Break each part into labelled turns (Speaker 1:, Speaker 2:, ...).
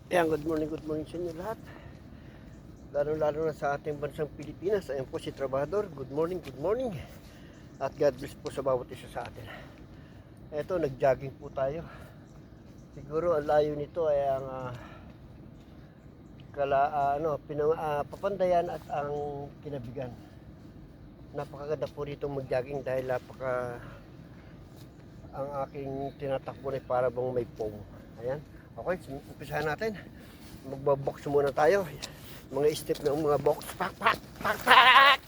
Speaker 1: Ayan, good morning sa inyo lahat. Lalo-lalo na sa ating bansang Pilipinas. Ayan po si Trabador. Good morning, good morning. At God bless po sa bawat isa sa atin. Eto, nag-jogging po tayo. Siguro ang layo nito ay ang Papandayan at ang Kinabigan. Napakaganda po rito mag-jogging dahil ang aking tinatakbo ay para bang may foam. Ayan. Okay, umpisahan natin. Magbabox muna tayo. Mga step ng mga box. Pak, pak, pak, pak!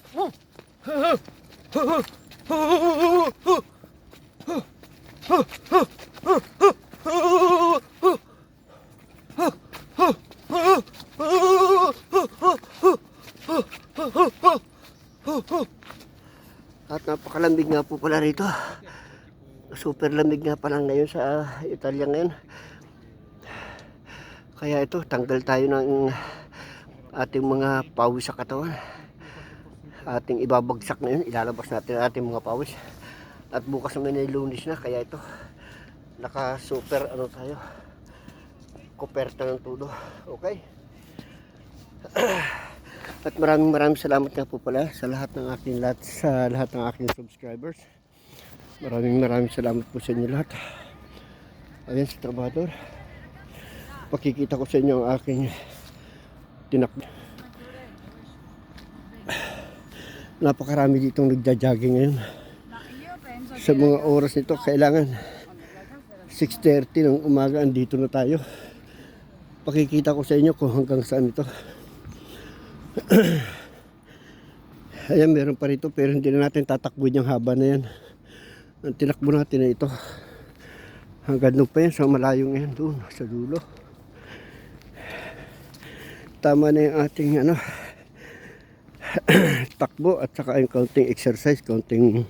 Speaker 1: At napakalamig nga po pala rito. Super lamig nga pala ngayon sa Italia ngayon. Kaya ito, tanggal tayo ng ating mga pawis sa katawan. Ating ibabagsak na yun, ilalabas natin ang ating mga pawis. At bukas naman ay Lunes na, kaya ito, naka super tayo, koperta ng tulo. Okay? At maraming salamat nga po pala sa lahat ng aking subscribers. Maraming salamat po sa inyo lahat. Ayan si Trabador. Pakikita ko sa inyo ang aking tinakbo. Napakarami ditong nagja-jogging ngayon. Sa mga oras nito, kailangan 6:30 ng umaga andito na tayo. Pakikita ko sa inyo kung hanggang saan ito. Ayan, meron pa rito pero hindi na natin tatakbuhin yung haba na yan. Ang tinakbo natin na ito. Hanggang doon pa yan, sa malayong yan doon, sa dulo. Tama na yung ating takbo at saka yung counting exercise, counting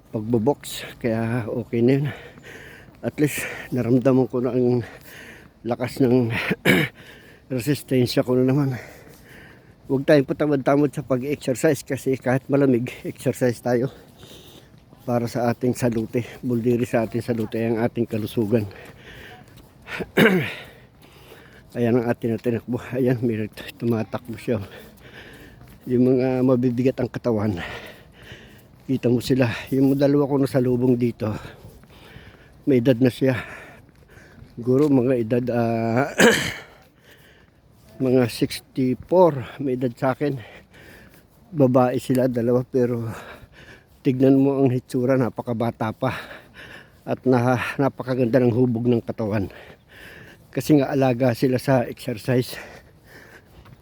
Speaker 1: pagbobox, kaya okay na yun. At least naramdaman ko na ang lakas ng resistensya ko na naman. Huwag tayong patamad-tamad sa pag-exercise kasi kahit malamig, exercise tayo para sa ating salute, buldiri sa ating salute, ang ating kalusugan. Ayan ang ating tinakbo. Ayan, may tumatakbo siya. Yung mga mabibigat ang katawan, kita mo sila. Yung dalawa ko na salubong dito, may edad na siya. Siguro mga edad mga 64. May edad sa akin. Babae sila, dalawa, pero tignan mo ang hitsura, napakabata pa. At napakaganda ng hubog ng katawan. Kasi nga alaga sila sa exercise.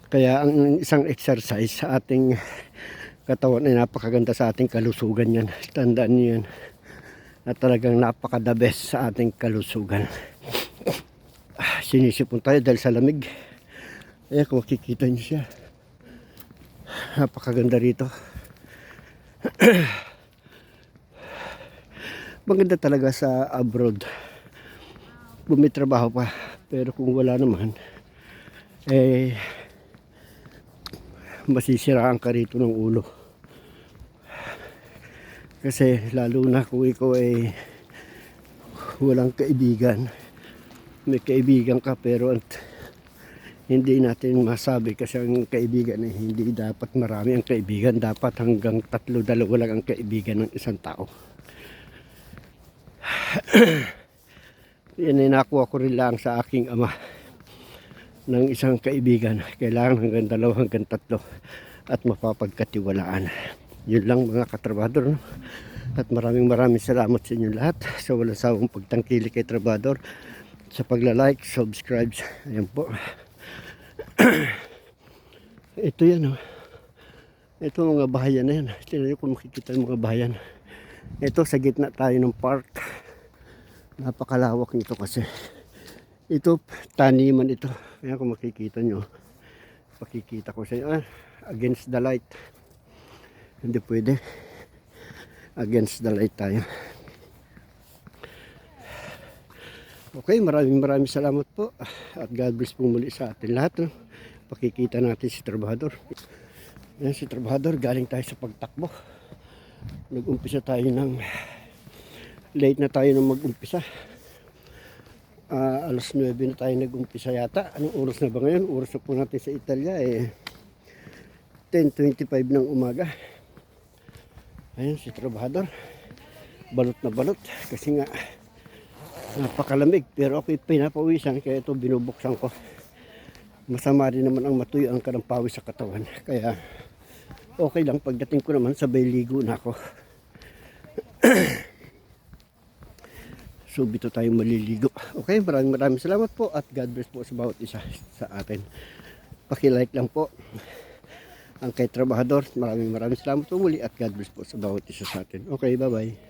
Speaker 1: Kaya ang isang exercise sa ating katawan ay napakaganda sa ating kalusugan yan. Tandaan niyo yan. At talagang napaka-the best sa ating kalusugan. Sinisipon tayo dahil sa lamig. Ayan, kung makikita niyo siya. Napakaganda rito. Maganda talaga sa abroad. Bumitrabaho pa. Pero kung wala naman, masisiraan ka rito ng ulo. Kasi lalo na kung ikaw ay walang kaibigan. May kaibigan ka pero hindi natin masabi kasi ang kaibigan ay hindi dapat marami ang kaibigan. Dapat hanggang 3-2 lang ang kaibigan ng isang tao. Yan ay nakuha ko rin lang sa aking ama ng isang kaibigan. Kailangan hanggang 2 hanggang 3 at mapapagkatiwalaan. Yun lang mga katrabador, no? At maraming salamat sa inyo lahat sa walang sawang pagtangkilik kay Trabador, sa pagla-like, subscribe. Ayan po. Ito yan, oh. Ito mga bahayan na yan. Tingnan nyo kung makikita yung mga bahayan. Ito sa gitna tayo ng park. Napakalawak nito kasi. Ito taniman ito. Ayan kung makikita nyo. Pakikita ko sa inyo. Against the light. Hindi pwede. Against the light tayo. Okay, maraming salamat po. At God bless po muli sa atin lahat. No? Pakikita natin si Trabador. Ayan si Trabador. Galing tayo sa pagtakbo. Nag-umpisa tayo ng late na tayo nang mag-umpisa. Alas 9 na tayo nag-umpisa yata. Anong oras na ba ngayon? Oras na po natin sa Italia 10:25 ng umaga. Ayun si trabahador. Balot na balot kasi nga napakalamig, pero ako'y pinapawisan kaya ito binubuksan ko. Masama rin naman ang matuyo ang kanang pawis sa katawan, kaya okay lang. Pagdating ko naman sabay ligo na ako. Subito tayong maliligo. Okay, maraming salamat po at God bless po sa bawat isa sa atin. Paki-like lang po ang kay trabahador. Maraming salamat po muli at God bless po sa bawat isa sa atin. Okay, bye bye.